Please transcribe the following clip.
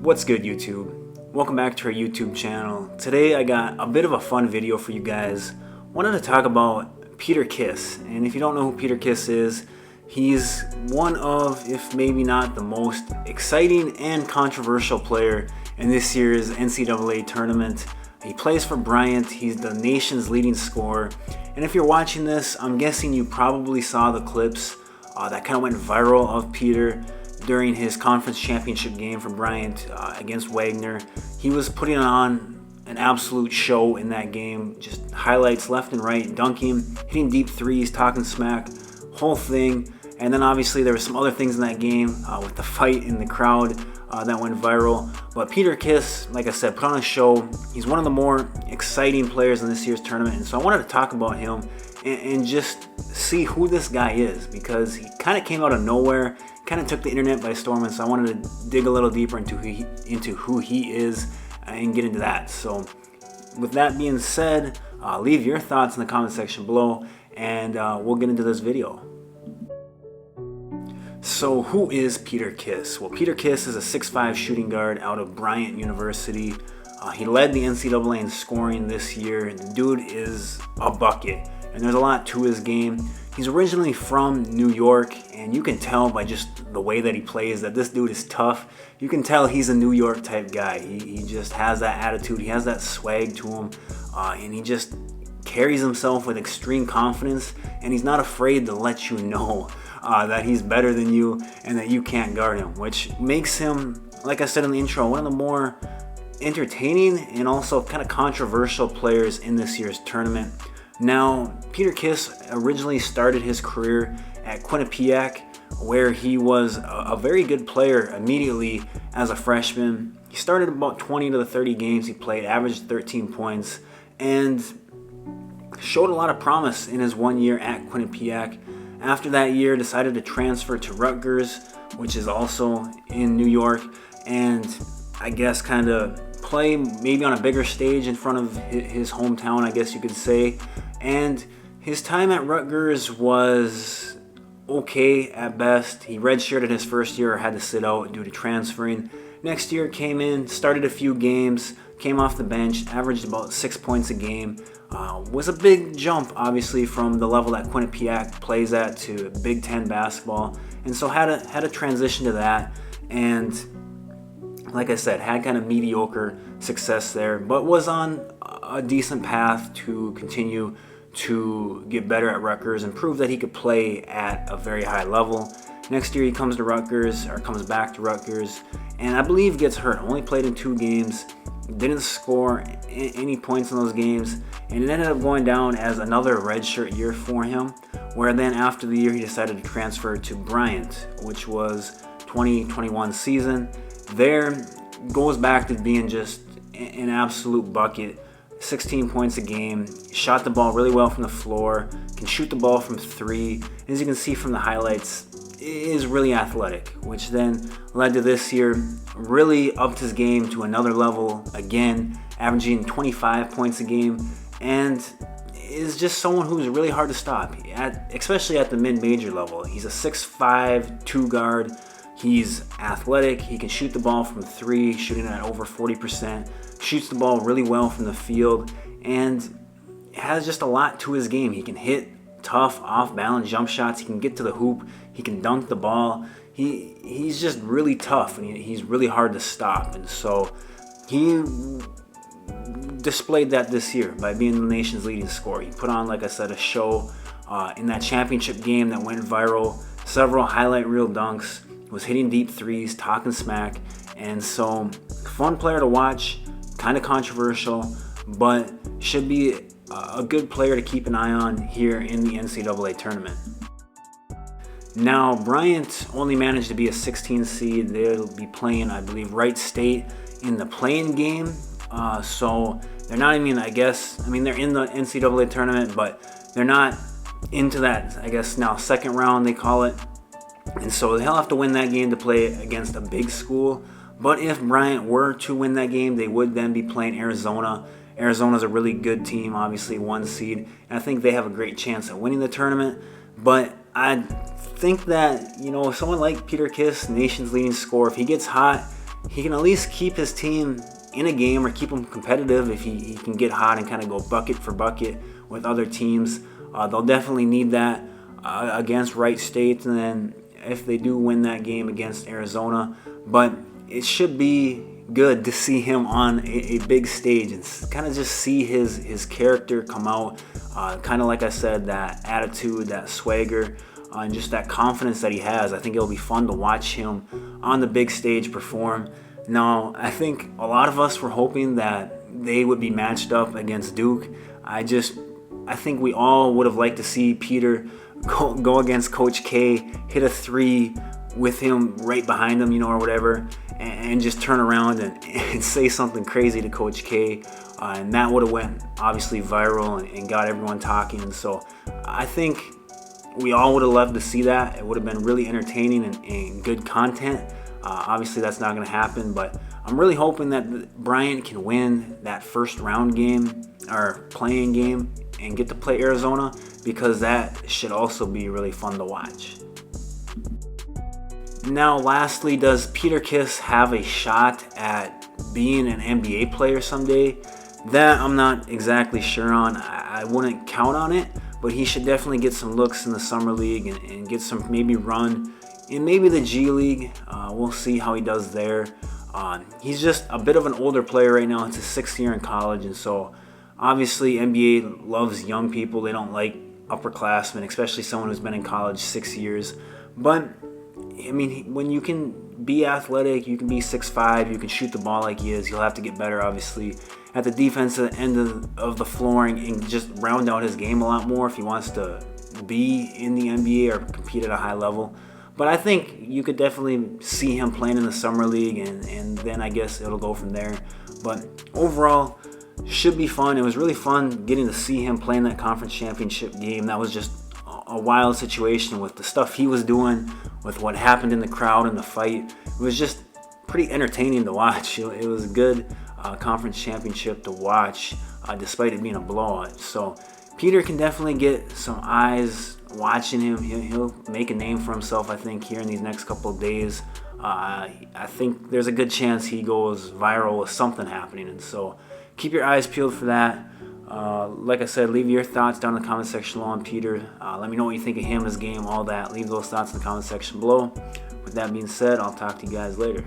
What's good, YouTube? Welcome back to our YouTube channel. Today I got a bit of a fun video for you guys. Wanted to talk about Peter Kiss, and if you don't know who Peter Kiss is, he's one of, if maybe not the most exciting and controversial player in this year's NCAA tournament. He plays for Bryant, he's the nation's leading scorer, and if you're watching this, I'm guessing you probably saw the clips that kind of went viral of Peter during his conference championship game for Bryant against Wagner. He was putting on an absolute show in that game, just highlights left and right, dunking, hitting deep threes, talking smack, whole thing. And then obviously there were some other things in that game with the fight in the crowd that went viral. But Peter Kiss, like I said, put on a show. He's one of the more exciting players in this year's tournament, and so I wanted to talk about him and just see who this guy is, because he kind of came out of nowhere, kind of took the internet by storm, and so I wanted to dig a little deeper into who he is and get into that. So with that being said, leave your thoughts in the comment section below, and we'll get into this video. So who is Peter Kiss? Well, Peter Kiss is a 6'5" shooting guard out of Bryant University. He led the NCAA in scoring this year. The dude is a bucket, and there's a lot to his game. He's originally from New York, and you can tell by just the way that he plays that this dude is tough. You can tell he's a New York type guy. He just has that attitude, he has that swag to him, and he just carries himself with extreme confidence, and he's not afraid to let you know that he's better than you and that you can't guard him, which makes him, like I said in the intro, one of the more entertaining and also kind of controversial players in this year's tournament. Now, Peter Kiss originally started his career at Quinnipiac, where he was a very good player immediately as a freshman. He started about 20 to the 30 games he played, averaged 13 points, and showed a lot of promise in his 1 year at Quinnipiac. After that year, decided to transfer to Rutgers, which is also in New York, and I guess kind of play maybe on a bigger stage in front of his hometown, I guess you could say. And his time at Rutgers was okay at best. He redshirted his first year, or had to sit out due to transferring. Next year came in, started a few games, came off the bench, averaged about 6 points a game. Was a big jump, obviously, from the level that Quinnipiac plays at to Big Ten basketball, and so had a transition to that. And like I said, had kind of mediocre success there, but was on a decent path to continue to get better at Rutgers and prove that he could play at a very high level. Next year he comes back to Rutgers, and I believe gets hurt. Only played in 2 games, didn't score any points in those games, and it ended up going down as another redshirt year for him, where then after the year he decided to transfer to Bryant, which was 2021 season. There goes back to being just an absolute bucket. 16 points a game, shot the ball really well from the floor, can shoot the ball from 3. As you can see from the highlights, is really athletic, which then led to this year really upped his game to another level again, averaging 25 points a game, and is just someone who's really hard to stop, especially at the mid-major level. He's a 6'5" 2 guard. He's athletic, he can shoot the ball from 3, shooting at over 40%, shoots the ball really well from the field, and has just a lot to his game. He can hit tough, off-balance jump shots, he can get to the hoop, he can dunk the ball. He's just really tough, and he's really hard to stop, and so he displayed that this year by being the nation's leading scorer. He put on, like I said, a show in that championship game that went viral, several highlight reel dunks, was hitting deep threes, talking smack, and so fun player to watch, kind of controversial, but should be a good player to keep an eye on here in the NCAA tournament. Now, Bryant only managed to be a 16 seed. They'll be playing, I believe, Wright State in the play-in game, so they're not even, they're in the NCAA tournament, but they're not into that, I guess now second round they call it. And so they'll have to win that game to play against a big school. But if Bryant were to win that game, they would then be playing Arizona. Arizona's a really good team, obviously 1 seed. And I think they have a great chance at winning the tournament. But I think that, someone like Peter Kiss, nation's leading scorer, if he gets hot he can at least keep his team in a game or keep them competitive if he can get hot and kind of go bucket for bucket with other teams. They'll definitely need that against Wright State, and then if they do win that game against Arizona. But it should be good to see him on a big stage and kind of just see his character come out. Kind of like I said, that attitude, that swagger, and just that confidence that he has. I think it'll be fun to watch him on the big stage perform. Now, I think a lot of us were hoping that they would be matched up against Duke. I think we all would have liked to see Peter go against Coach K, hit a 3 with him right behind him, or whatever, and just turn around and say something crazy to Coach K. And that would have went obviously viral and got everyone talking. And so I think we all would have loved to see that. It would have been really entertaining and good content. Obviously, that's not going to happen, but I'm really hoping that Bryant can win that first round game or playing game and get to play Arizona, because that should also be really fun to watch. Now, lastly, does Peter Kiss have a shot at being an NBA player someday? That I'm not exactly sure on. I wouldn't count on it, but he should definitely get some looks in the Summer League and get some maybe run in maybe the G League. We'll see how he does there. He's just a bit of an older player right now. It's his 6th year in college, and so obviously NBA loves young people. They don't like upperclassmen, especially someone who's been in college 6 years. But I mean, when you can be athletic, you can be 6'5", you can shoot the ball like he is. You'll have to get better, obviously, at the defensive end of the floor and just round out his game a lot more if he wants to be in the NBA or compete at a high level. But I think you could definitely see him playing in the Summer League, and then I guess it'll go from there. But overall, should be fun. It was really fun getting to see him play in that conference championship game. That was just a wild situation with the stuff he was doing, with what happened in the crowd and the fight. It was just pretty entertaining to watch. It was a good conference championship to watch, despite it being a blowout. So Peter can definitely get some eyes watching him. He'll make a name for himself, I think, here in these next couple of days. I think there's a good chance he goes viral with something happening, and so keep your eyes peeled for that. Like I said, leave your thoughts down in the comment section below on Peter. Let me know what you think of him, his game, all that. Leave those thoughts in the comment section below. With that being said, I'll talk to you guys later.